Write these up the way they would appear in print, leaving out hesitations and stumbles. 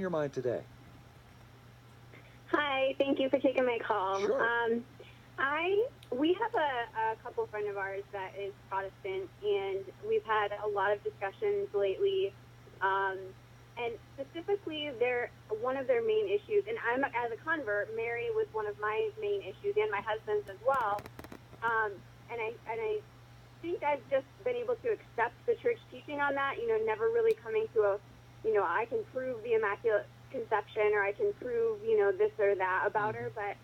your mind today? Hi, thank you for taking my call. Sure. We have a couple friend of ours that is Protestant, and we've had a lot of discussions lately. And specifically, one of their main issues, and I'm as a convert, Mary was one of my main issues, and my husband's as well. And I think I've just been able to accept the church teaching on that. Never really coming to I can prove the Immaculate Conception, or I can prove, this or that about her. But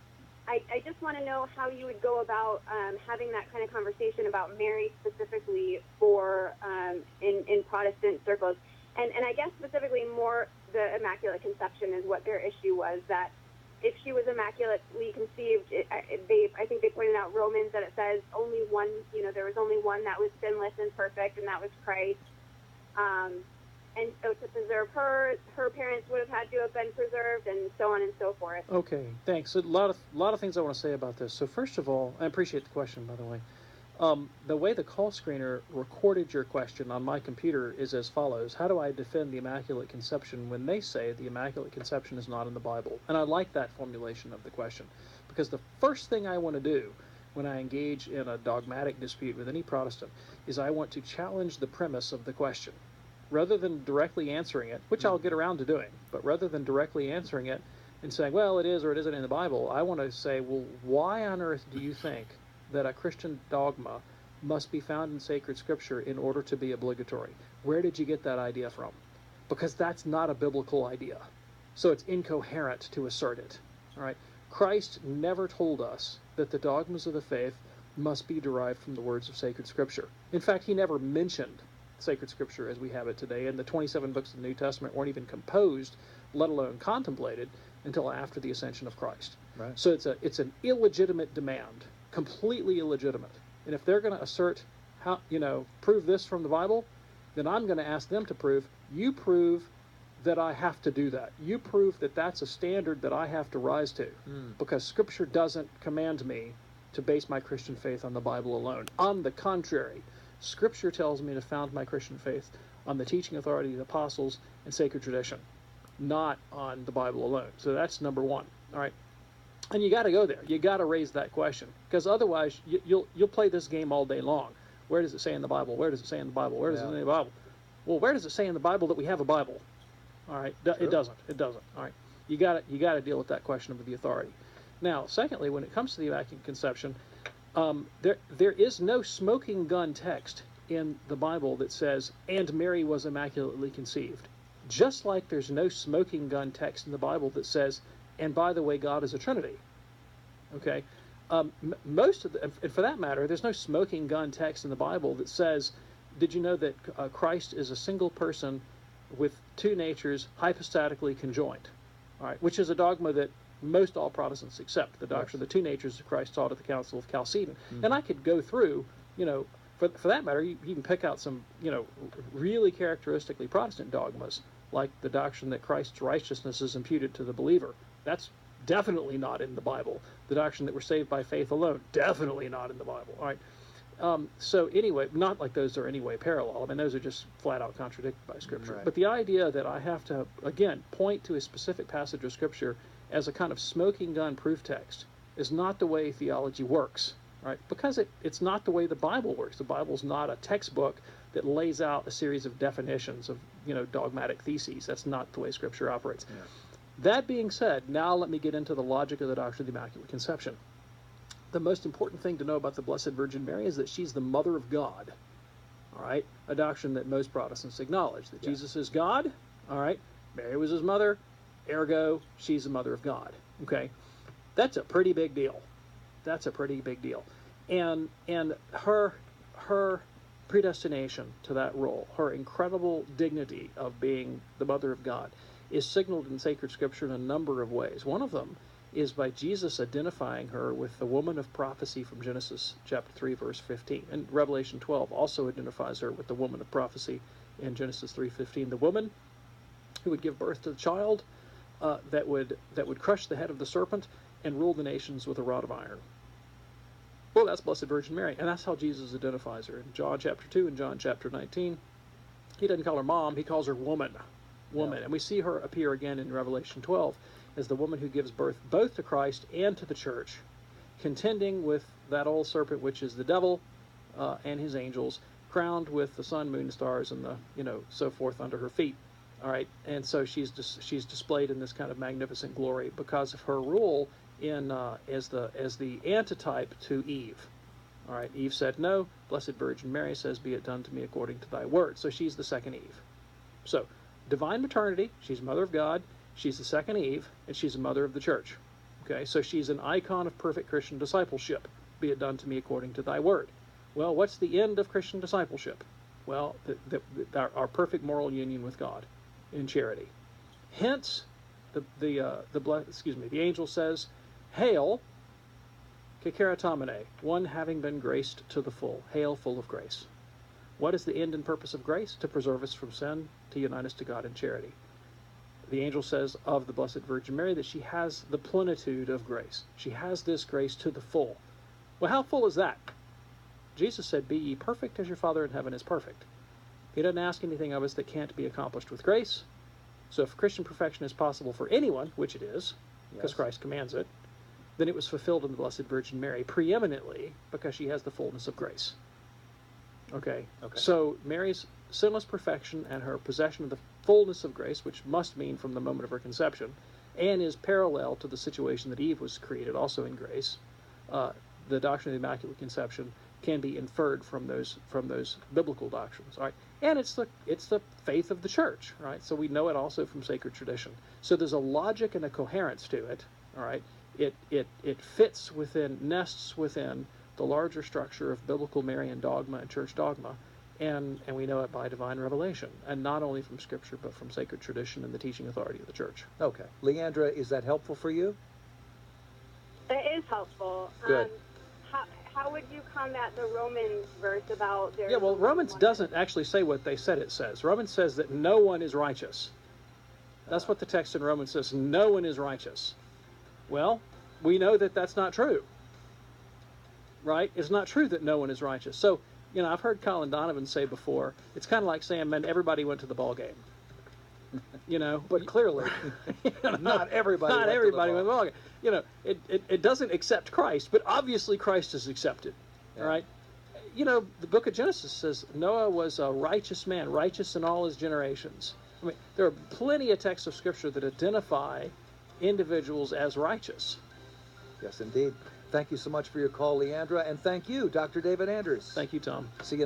I just want to know how you would go about having that kind of conversation about Mary specifically for in Protestant circles. And I guess specifically more the Immaculate Conception is what their issue was, that if she was immaculately conceived, I think they pointed out Romans that it says only one, there was only one that was sinless and perfect, and that was Christ. And so to preserve her parents would have had to have been preserved, and so on and so forth. Okay, thanks. A lot of things I want to say about this. So first of all, I appreciate the question, by the way. The way the call screener recorded your question on my computer is as follows. How do I defend the Immaculate Conception when they say the Immaculate Conception is not in the Bible? And I like that formulation of the question, because the first thing I want to do when I engage in a dogmatic dispute with any Protestant is I want to challenge the premise of the question. Rather than directly answering it, which I'll get around to doing, but rather than directly answering it and saying, well, it is or it isn't in the Bible, I want to say, well, why on earth do you think that a Christian dogma must be found in sacred scripture in order to be obligatory? Where did you get that idea from? Because that's not a biblical idea. So it's incoherent to assert it. All right? Christ never told us that the dogmas of the faith must be derived from the words of sacred scripture. In fact, he never mentioned sacred scripture as we have it today, and the 27 books of the New Testament weren't even composed, let alone contemplated, until after the ascension of Christ. Right. So it's an illegitimate demand, completely illegitimate. And if they're going to assert prove this from the Bible, then I'm going to ask them to prove that I have to do that. You prove that that's a standard that I have to rise to, because Scripture doesn't command me to base my Christian faith on the Bible alone. On the contrary, Scripture tells me to found my Christian faith on the teaching authority of the apostles and sacred tradition, not on the Bible alone. So that's number one. All right. And you got to go there. You got to raise that question, because otherwise you'll play this game all day long. Where does it say in the Bible? Where does it say in the Bible? Where does it say in the Bible? Well, where does it say in the Bible that we have a Bible? All right. It doesn't. It doesn't. All right. You got to deal with that question with the authority. Now, secondly, when it comes to the Immaculate Conception, there is no smoking gun text in the Bible that says, and Mary was immaculately conceived. Just like there's no smoking gun text in the Bible that says, and by the way, God is a Trinity. Okay? And for that matter, there's no smoking gun text in the Bible that says, did you know that Christ is a single person with two natures hypostatically conjoined? All right, which is a dogma that most all Protestants accept, the doctrine of the two natures that Christ taught at the Council of Chalcedon. And I could go through, for that matter, you can pick out some, really characteristically Protestant dogmas, like the doctrine that Christ's righteousness is imputed to the believer. That's definitely not in the Bible. The doctrine that we're saved by faith alone, definitely not in the Bible. All right. So anyway, not like those are anyway parallel. I mean, those are just flat out contradicted by Scripture. Right. But the idea that I have to, again, point to a specific passage of Scripture as a kind of smoking gun proof text is not the way theology works, right? Because it's not the way the Bible works. The Bible's not a textbook that lays out a series of definitions of, dogmatic theses. That's not the way Scripture operates. Yeah. That being said, now let me get into the logic of the doctrine of the Immaculate Conception. The most important thing to know about the Blessed Virgin Mary is that she's the Mother of God. All right? A doctrine that most Protestants acknowledge, that Jesus is God. All right? Mary was his mother. Ergo, she's the Mother of God. Okay? That's a pretty big deal. That's a pretty big deal. And her predestination to that role, her incredible dignity of being the Mother of God, is signaled in sacred Scripture in a number of ways. One of them is by Jesus identifying her with the woman of prophecy from Genesis chapter 3, verse 15. And Revelation 12 also identifies her with the woman of prophecy in Genesis 3:15. The woman who would give birth to the child that would crush the head of the serpent and rule the nations with a rod of iron. Well, that's Blessed Virgin Mary, and that's how Jesus identifies her. In John chapter 2 and John chapter 19, he doesn't call her mom, he calls her woman. woman. Yeah. And we see her appear again in Revelation 12 as the woman who gives birth both to Christ and to the church, contending with that old serpent, which is the devil, and his angels, crowned with the sun, moon, stars, and the so forth under her feet. All right, and so she's displayed in this kind of magnificent glory because of her role in as the antitype to Eve. All right, Eve said no. Blessed Virgin Mary says, "Be it done to me according to thy word." So she's the second Eve. So, divine maternity. She's mother of God. She's the second Eve, and she's a mother of the church. Okay, so she's an icon of perfect Christian discipleship. Be it done to me according to thy word. Well, what's the end of Christian discipleship? Well, our perfect moral union with God in charity. Hence, the angel says, "Hail, Kekeratamene, one having been graced to the full. Hail, full of grace." What is the end and purpose of grace? To preserve us from sin, to unite us to God in charity. The angel says of the Blessed Virgin Mary that she has the plenitude of grace. She has this grace to the full. Well, how full is that? Jesus said, "Be ye perfect as your Father in heaven is perfect." He doesn't ask anything of us that can't be accomplished with grace. So if Christian perfection is possible for anyone, which it is, because Yes. Christ commands it, then it was fulfilled in the Blessed Virgin Mary preeminently because she has the fullness of grace. Okay? So Mary's sinless perfection and her possession of the fullness of grace, which must mean from the moment of her conception, and is parallel to the situation that Eve was created also in grace, the doctrine of the Immaculate Conception can be inferred from those biblical doctrines. All right, and it's the faith of the church. Right, so we know it also from sacred tradition. So there's a logic and a coherence to it. All right, it fits within, nests within the larger structure of biblical Marian dogma and church dogma, and we know it by divine revelation, and not only from Scripture but from sacred tradition and the teaching authority of the church. Okay. Leandra, is that helpful for you? It is helpful. Good. How would you combat the Romans verse about their... Yeah, well, Romans doesn't actually say what they said it says. Romans says that no one is righteous. That's what the text in Romans says. No one is righteous. Well, we know that that's not true. Right? It's not true that no one is righteous. So, I've heard Colin Donovan say before, it's kind of like saying, man, everybody went to the ball game. But clearly, not everybody Not went everybody to the went to the ball game. It doesn't accept Christ, but obviously Christ is accepted. Yeah. All right? The book of Genesis says Noah was a righteous man, righteous in all his generations. I mean, there are plenty of texts of Scripture that identify individuals as righteous. Yes, indeed. Thank you so much for your call, Leandra, and thank you, Dr. David Anders. Thank you, Tom. See you